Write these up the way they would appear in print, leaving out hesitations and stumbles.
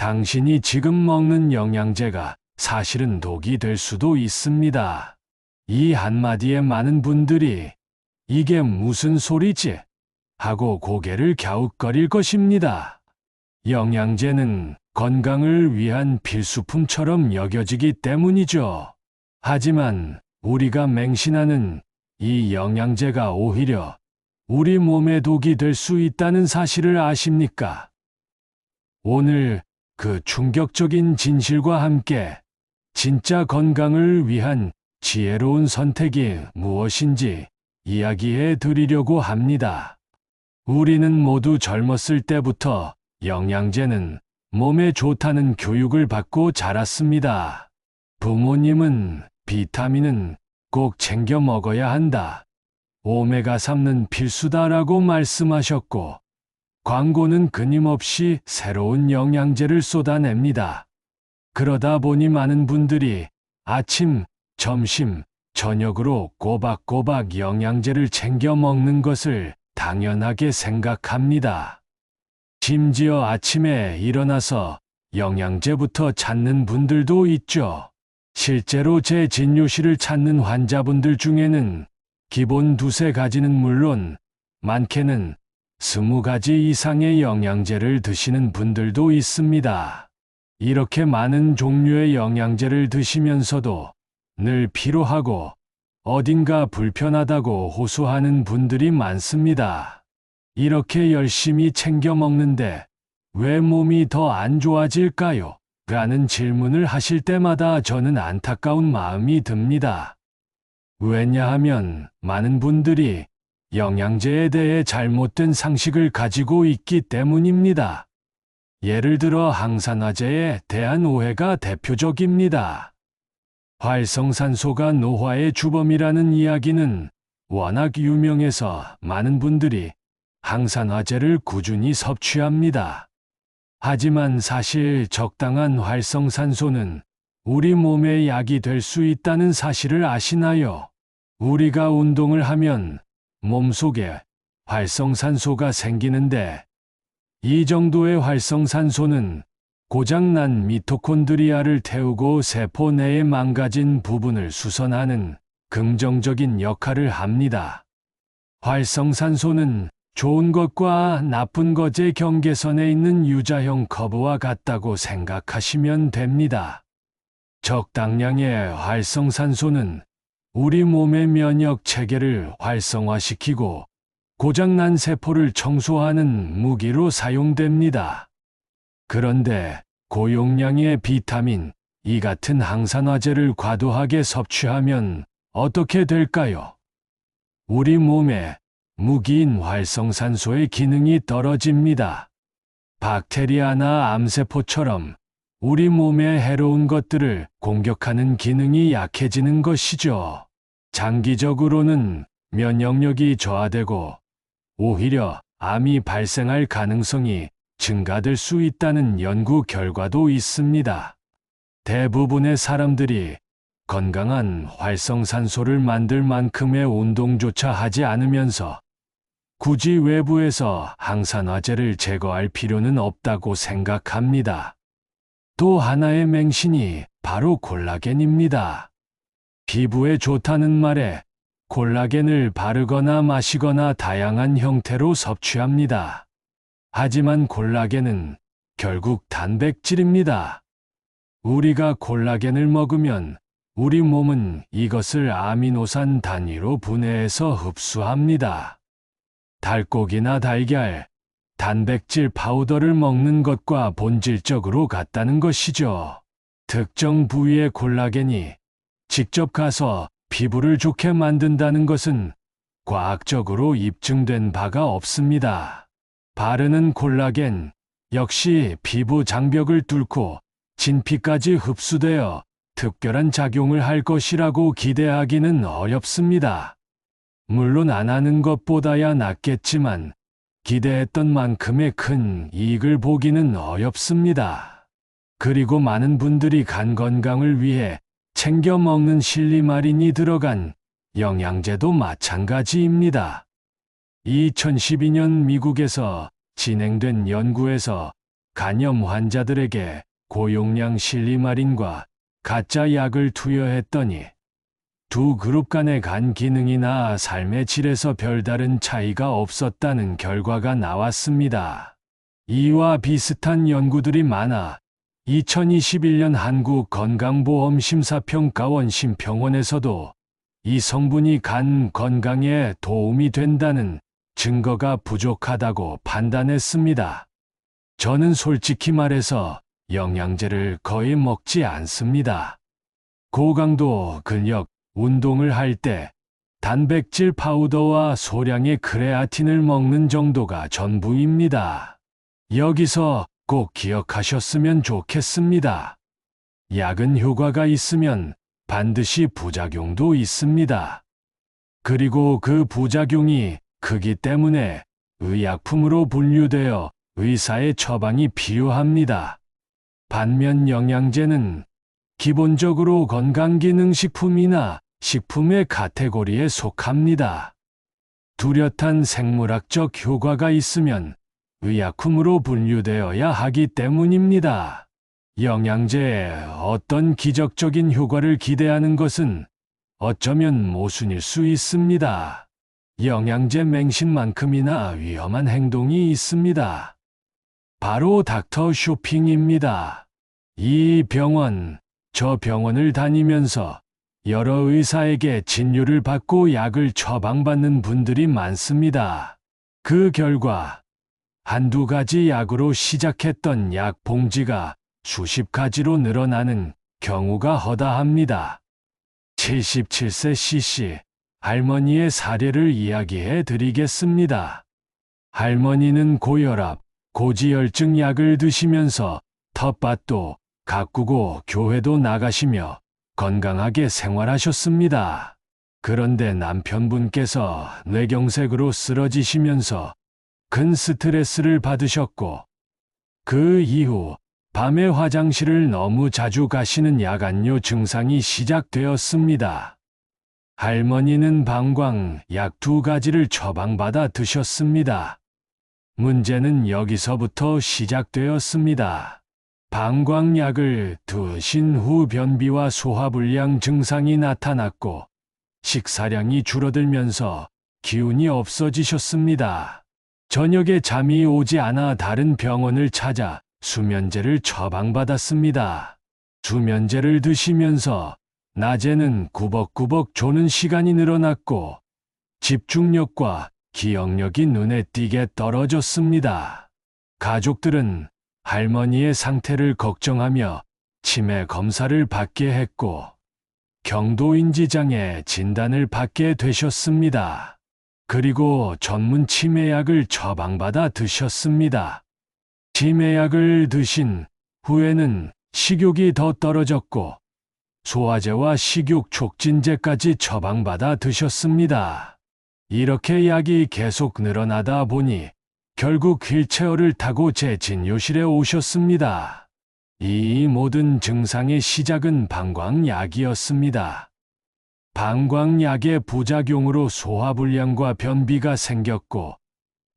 당신이 지금 먹는 영양제가 사실은 독이 될 수도 있습니다. 이 한마디에 많은 분들이 이게 무슨 소리지? 하고 고개를 갸웃거릴 것입니다. 영양제는 건강을 위한 필수품처럼 여겨지기 때문이죠. 하지만 우리가 맹신하는 이 영양제가 오히려 우리 몸에 독이 될 수 있다는 사실을 아십니까? 오늘 그 충격적인 진실과 함께 진짜 건강을 위한 지혜로운 선택이 무엇인지 이야기해 드리려고 합니다. 우리는 모두 젊었을 때부터 영양제는 몸에 좋다는 교육을 받고 자랐습니다. 부모님은 비타민은 꼭 챙겨 먹어야 한다. 오메가3는 필수다라고 말씀하셨고, 광고는 끊임없이 새로운 영양제를 쏟아냅니다. 그러다 보니 많은 분들이 아침, 점심, 저녁으로 꼬박꼬박 영양제를 챙겨 먹는 것을 당연하게 생각합니다. 심지어 아침에 일어나서 영양제부터 찾는 분들도 있죠. 실제로 제 진료실을 찾는 환자분들 중에는 기본 2~3가지는 물론 많게는 20가지 이상의 영양제를 드시는 분들도 있습니다. 이렇게 많은 종류의 영양제를 드시면서도 늘 피로하고 어딘가 불편하다고 호소하는 분들이 많습니다. 이렇게 열심히 챙겨 먹는데 왜 몸이 더 안 좋아질까요? 라는 질문을 하실 때마다 저는 안타까운 마음이 듭니다. 왜냐하면 많은 분들이 영양제에 대해 잘못된 상식을 가지고 있기 때문입니다. 예를 들어 항산화제에 대한 오해가 대표적입니다. 활성산소가 노화의 주범이라는 이야기는 워낙 유명해서 많은 분들이 항산화제를 꾸준히 섭취합니다. 하지만 사실 적당한 활성산소는 우리 몸의 약이 될 수 있다는 사실을 아시나요? 우리가 운동을 하면 몸속에 활성산소가 생기는데 이 정도의 활성산소는 고장난 미토콘드리아를 태우고 세포 내에 망가진 부분을 수선하는 긍정적인 역할을 합니다. 활성산소는 좋은 것과 나쁜 것의 경계선에 있는 유자형 커브와 같다고 생각하시면 됩니다. 적당량의 활성산소는 우리 몸의 면역 체계를 활성화시키고 고장난 세포를 청소하는 무기로 사용됩니다. 그런데 고용량의 비타민 E 같은 항산화제를 과도하게 섭취하면 어떻게 될까요? 우리 몸에 무기인 활성산소의 기능이 떨어집니다. 박테리아나 암세포처럼 우리 몸에 해로운 것들을 공격하는 기능이 약해지는 것이죠. 장기적으로는 면역력이 저하되고 오히려 암이 발생할 가능성이 증가될 수 있다는 연구 결과도 있습니다. 대부분의 사람들이 건강한 활성산소를 만들 만큼의 운동조차 하지 않으면서 굳이 외부에서 항산화제를 제거할 필요는 없다고 생각합니다. 또 하나의 맹신이 바로 콜라겐입니다. 피부에 좋다는 말에 콜라겐을 바르거나 마시거나 다양한 형태로 섭취합니다. 하지만 콜라겐은 결국 단백질입니다. 우리가 콜라겐을 먹으면 우리 몸은 이것을 아미노산 단위로 분해해서 흡수합니다. 닭고기나 달걀, 단백질 파우더를 먹는 것과 본질적으로 같다는 것이죠. 특정 부위의 콜라겐이 직접 가서 피부를 좋게 만든다는 것은 과학적으로 입증된 바가 없습니다. 바르는 콜라겐 역시 피부 장벽을 뚫고 진피까지 흡수되어 특별한 작용을 할 것이라고 기대하기는 어렵습니다. 물론 안 하는 것보다야 낫겠지만 기대했던 만큼의 큰 이익을 보기는 어렵습니다. 그리고 많은 분들이 간 건강을 위해 챙겨 먹는 실리마린이 들어간 영양제도 마찬가지입니다. 2012년 미국에서 진행된 연구에서 간염 환자들에게 고용량 실리마린과 가짜 약을 투여했더니 두 그룹 간의 간 기능이나 삶의 질에서 별다른 차이가 없었다는 결과가 나왔습니다. 이와 비슷한 연구들이 많아 2021년 한국건강보험심사평가원 심평원에서도 이 성분이 간 건강에 도움이 된다는 증거가 부족하다고 판단했습니다. 저는 솔직히 말해서 영양제를 거의 먹지 않습니다. 고강도 근력 운동을 할 때 단백질 파우더와 소량의 크레아틴을 먹는 정도가 전부입니다. 여기서 꼭 기억하셨으면 좋겠습니다. 약은 효과가 있으면 반드시 부작용도 있습니다. 그리고 그 부작용이 크기 때문에 의약품으로 분류되어 의사의 처방이 필요합니다. 반면 영양제는 기본적으로 건강기능식품이나 식품의 카테고리에 속합니다. 뚜렷한 생물학적 효과가 있으면 의약품으로 분류되어야 하기 때문입니다. 영양제에 어떤 기적적인 효과를 기대하는 것은 어쩌면 모순일 수 있습니다. 영양제 맹신만큼이나 위험한 행동이 있습니다. 바로 닥터 쇼핑입니다. 이 병원, 저 병원을 다니면서 여러 의사에게 진료를 받고 약을 처방받는 분들이 많습니다. 그 결과 한두 가지 약으로 시작했던 약 봉지가 수십 가지로 늘어나는 경우가 허다합니다. 77세 C씨 할머니의 사례를 이야기해 드리겠습니다. 할머니는 고혈압, 고지혈증 약을 드시면서 텃밭도 가꾸고 교회도 나가시며 건강하게 생활하셨습니다. 그런데 남편분께서 뇌경색으로 쓰러지시면서 큰 스트레스를 받으셨고 그 이후 밤에 화장실을 너무 자주 가시는 야간요 증상이 시작되었습니다. 할머니는 방광 약 2가지를 처방받아 드셨습니다. 문제는 여기서부터 시작되었습니다. 방광약을 드신 후 변비와 소화불량 증상이 나타났고 식사량이 줄어들면서 기운이 없어지셨습니다. 저녁에 잠이 오지 않아 다른 병원을 찾아 수면제를 처방받았습니다. 수면제를 드시면서 낮에는 구벅구벅 조는 시간이 늘어났고 집중력과 기억력이 눈에 띄게 떨어졌습니다. 가족들은 할머니의 상태를 걱정하며 치매 검사를 받게 했고 경도인지장애 진단을 받게 되셨습니다. 그리고 전문 치매약을 처방받아 드셨습니다. 치매약을 드신 후에는 식욕이 더 떨어졌고 소화제와 식욕 촉진제까지 처방받아 드셨습니다. 이렇게 약이 계속 늘어나다 보니 결국 휠체어를 타고 제 진료실에 오셨습니다. 이 모든 증상의 시작은 방광약이었습니다. 방광약의 부작용으로 소화불량과 변비가 생겼고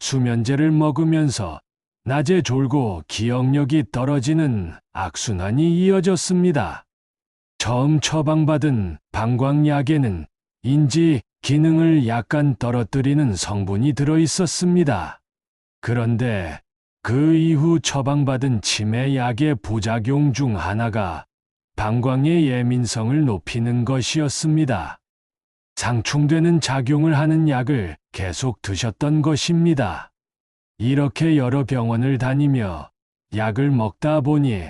수면제를 먹으면서 낮에 졸고 기억력이 떨어지는 악순환이 이어졌습니다. 처음 처방받은 방광약에는 인지 기능을 약간 떨어뜨리는 성분이 들어있었습니다. 그런데 그 이후 처방받은 치매약의 부작용 중 하나가 방광의 예민성을 높이는 것이었습니다. 상충되는 작용을 하는 약을 계속 드셨던 것입니다. 이렇게 여러 병원을 다니며 약을 먹다 보니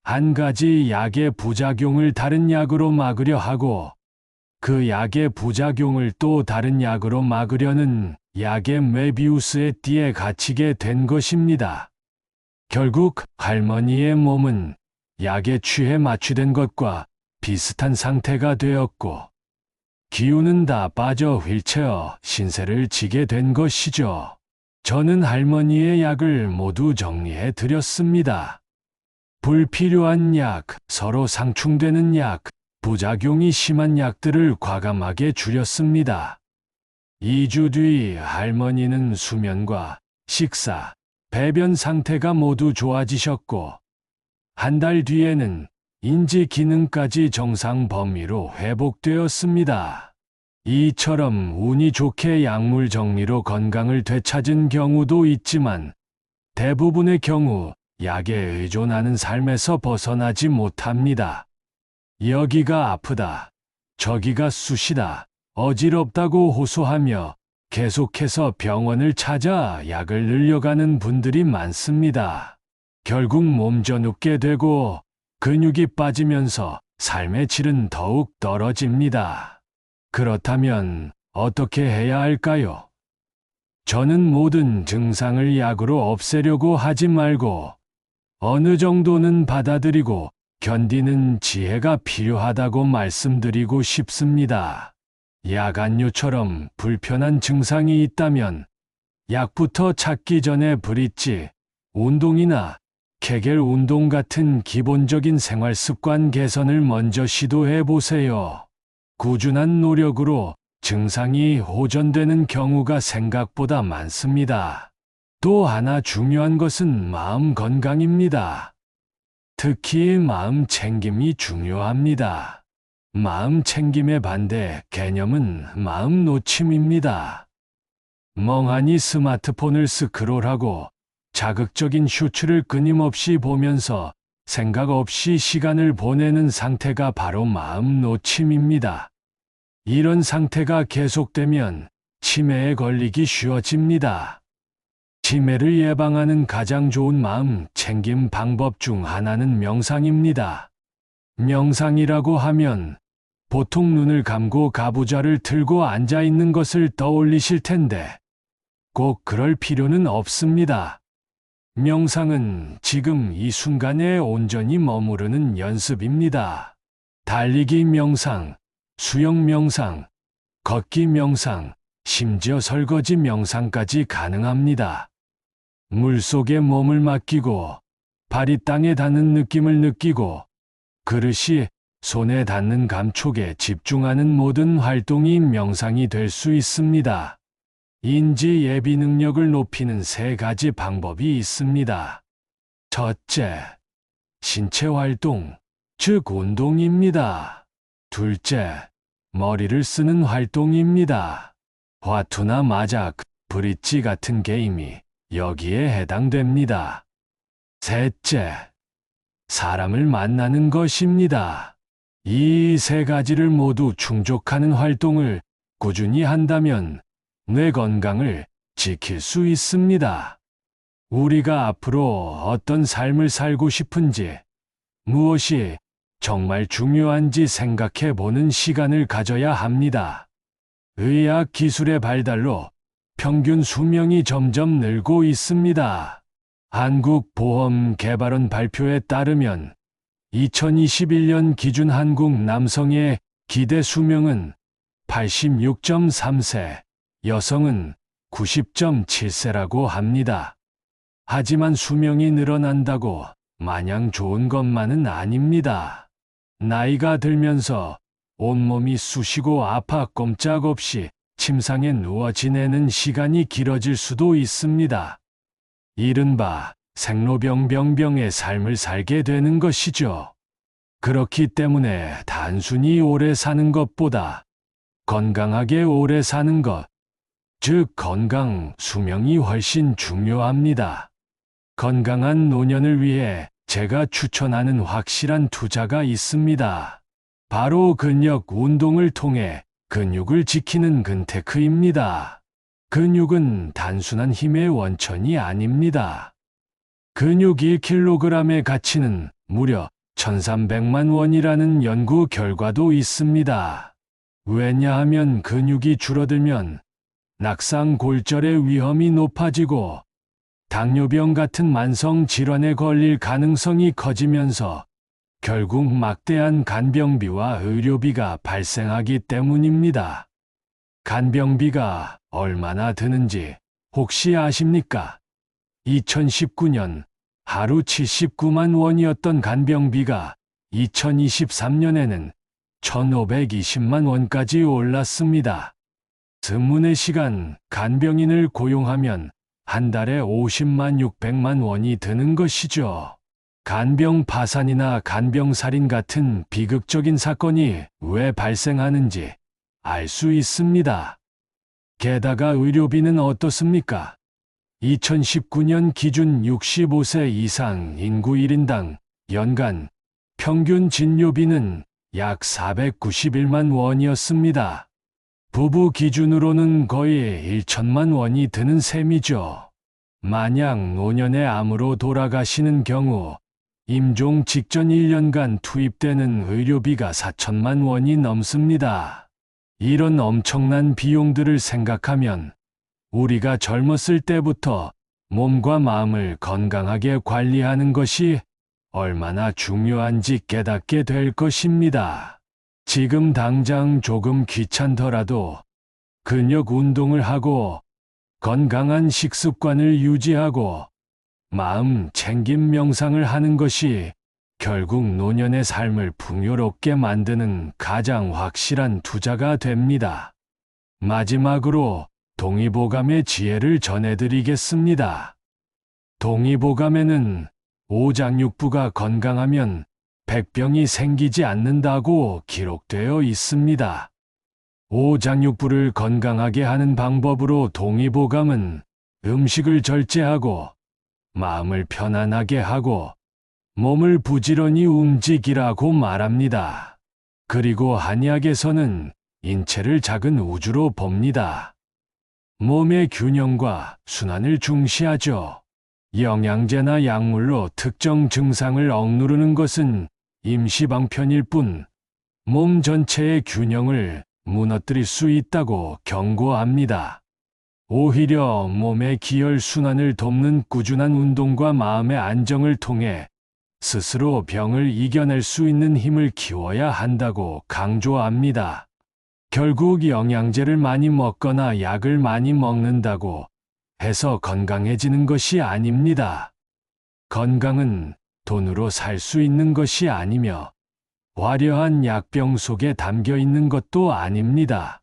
한 가지 약의 부작용을 다른 약으로 막으려 하고 그 약의 부작용을 또 다른 약으로 막으려는 약의 메비우스의 띠에 갇히게 된 것입니다. 결국 할머니의 몸은 약에 취해 마취된 것과 비슷한 상태가 되었고 기운은 다 빠져 휠체어 신세를 지게 된 것이죠. 저는 할머니의 약을 모두 정리해 드렸습니다. 불필요한 약, 서로 상충되는 약, 부작용이 심한 약들을 과감하게 줄였습니다. 2주 뒤 할머니는 수면과 식사, 배변 상태가 모두 좋아지셨고, 한 달 뒤에는 인지 기능까지 정상 범위로 회복되었습니다. 이처럼 운이 좋게 약물 정리로 건강을 되찾은 경우도 있지만, 대부분의 경우 약에 의존하는 삶에서 벗어나지 못합니다. 여기가 아프다, 저기가 쑤시다, 어지럽다고 호소하며 계속해서 병원을 찾아 약을 늘려가는 분들이 많습니다. 결국 몸져눕게 되고 근육이 빠지면서 삶의 질은 더욱 떨어집니다. 그렇다면 어떻게 해야 할까요? 저는 모든 증상을 약으로 없애려고 하지 말고 어느 정도는 받아들이고 견디는 지혜가 필요하다고 말씀드리고 싶습니다. 야간요처럼 불편한 증상이 있다면 약부터 찾기 전에 브릿지, 운동이나 케겔 운동 같은 기본적인 생활 습관 개선을 먼저 시도해 보세요. 꾸준한 노력으로 증상이 호전되는 경우가 생각보다 많습니다. 또 하나 중요한 것은 마음 건강입니다. 특히 마음 챙김이 중요합니다. 마음 챙김의 반대 개념은 마음 놓침입니다. 멍하니 스마트폰을 스크롤하고 자극적인 쇼츠를 끊임없이 보면서 생각 없이 시간을 보내는 상태가 바로 마음 놓침입니다. 이런 상태가 계속되면 치매에 걸리기 쉬워집니다. 치매를 예방하는 가장 좋은 마음 챙김 방법 중 하나는 명상입니다. 명상이라고 하면 보통 눈을 감고 가부좌를 틀고 앉아 있는 것을 떠올리실 텐데 꼭 그럴 필요는 없습니다. 명상은 지금 이 순간에 온전히 머무르는 연습입니다. 달리기 명상, 수영 명상, 걷기 명상, 심지어 설거지 명상까지 가능합니다. 물속에 몸을 맡기고 발이 땅에 닿는 느낌을 느끼고 그릇이 손에 닿는 감촉에 집중하는 모든 활동이 명상이 될 수 있습니다. 인지 예비 능력을 높이는 3가지 방법이 있습니다. 첫째, 신체 활동, 즉 운동입니다. 둘째, 머리를 쓰는 활동입니다. 화투나 마작, 브릿지 같은 게임이 여기에 해당됩니다. 셋째, 사람을 만나는 것입니다. 이 3가지를 모두 충족하는 활동을 꾸준히 한다면 뇌 건강을 지킬 수 있습니다. 우리가 앞으로 어떤 삶을 살고 싶은지, 무엇이 정말 중요한지 생각해 보는 시간을 가져야 합니다. 의학 기술의 발달로 평균 수명이 점점 늘고 있습니다. 한국보험개발원 발표에 따르면 2021년 기준 한국 남성의 기대 수명은 86.3세, 여성은 90.7세라고 합니다. 하지만 수명이 늘어난다고 마냥 좋은 것만은 아닙니다. 나이가 들면서 온몸이 쑤시고 아파 꼼짝없이 침상에 누워 지내는 시간이 길어질 수도 있습니다. 이른바 생로병병병의 삶을 살게 되는 것이죠. 그렇기 때문에 단순히 오래 사는 것보다 건강하게 오래 사는 것, 즉 건강, 수명이 훨씬 중요합니다. 건강한 노년을 위해 제가 추천하는 확실한 투자가 있습니다. 바로 근력 운동을 통해 근육을 지키는 근테크입니다. 근육은 단순한 힘의 원천이 아닙니다. 근육 1kg의 가치는 무려 1,300만 원이라는 연구 결과도 있습니다. 왜냐하면 근육이 줄어들면 낙상 골절의 위험이 높아지고 당뇨병 같은 만성 질환에 걸릴 가능성이 커지면서 결국 막대한 간병비와 의료비가 발생하기 때문입니다. 간병비가 얼마나 드는지 혹시 아십니까? 2019년 하루 79만 원이었던 간병비가 2023년에는 1,520만 원까지 올랐습니다. 24시간 간병인을 고용하면 한 달에 50만 600만 원이 드는 것이죠. 간병 파산이나 간병살인 같은 비극적인 사건이 왜 발생하는지 알 수 있습니다. 게다가 의료비는 어떻습니까? 2019년 기준 65세 이상 인구 1인당 연간 평균 진료비는 약 491만 원이었습니다. 부부 기준으로는 거의 1천만 원이 드는 셈이죠. 만약 노년의 암으로 돌아가시는 경우 임종 직전 1년간 투입되는 의료비가 4천만 원이 넘습니다. 이런 엄청난 비용들을 생각하면 우리가 젊었을 때부터 몸과 마음을 건강하게 관리하는 것이 얼마나 중요한지 깨닫게 될 것입니다. 지금 당장 조금 귀찮더라도 근력 운동을 하고 건강한 식습관을 유지하고 마음 챙김 명상을 하는 것이 결국 노년의 삶을 풍요롭게 만드는 가장 확실한 투자가 됩니다. 마지막으로 동의보감의 지혜를 전해드리겠습니다. 동의보감에는 오장육부가 건강하면 백병이 생기지 않는다고 기록되어 있습니다. 오장육부를 건강하게 하는 방법으로 동의보감은 음식을 절제하고 마음을 편안하게 하고 몸을 부지런히 움직이라고 말합니다. 그리고 한의학에서는 인체를 작은 우주로 봅니다. 몸의 균형과 순환을 중시하죠. 영양제나 약물로 특정 증상을 억누르는 것은 임시방편일 뿐 몸 전체의 균형을 무너뜨릴 수 있다고 경고합니다. 오히려 몸의 기혈순환을 돕는 꾸준한 운동과 마음의 안정을 통해 스스로 병을 이겨낼 수 있는 힘을 키워야 한다고 강조합니다. 결국 영양제를 많이 먹거나 약을 많이 먹는다고 해서 건강해지는 것이 아닙니다. 건강은 돈으로 살 수 있는 것이 아니며 화려한 약병 속에 담겨 있는 것도 아닙니다.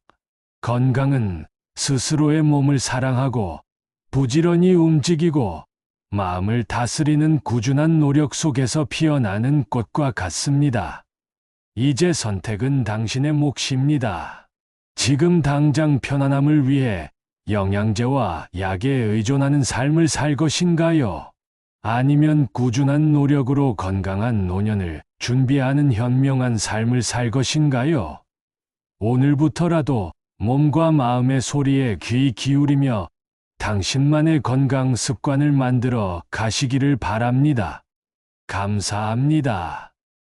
건강은 스스로의 몸을 사랑하고 부지런히 움직이고 마음을 다스리는 꾸준한 노력 속에서 피어나는 꽃과 같습니다. 이제 선택은 당신의 몫입니다. 지금 당장 편안함을 위해 영양제와 약에 의존하는 삶을 살 것인가요? 아니면 꾸준한 노력으로 건강한 노년을 준비하는 현명한 삶을 살 것인가요? 오늘부터라도 몸과 마음의 소리에 귀 기울이며 당신만의 건강 습관을 만들어 가시기를 바랍니다. 감사합니다.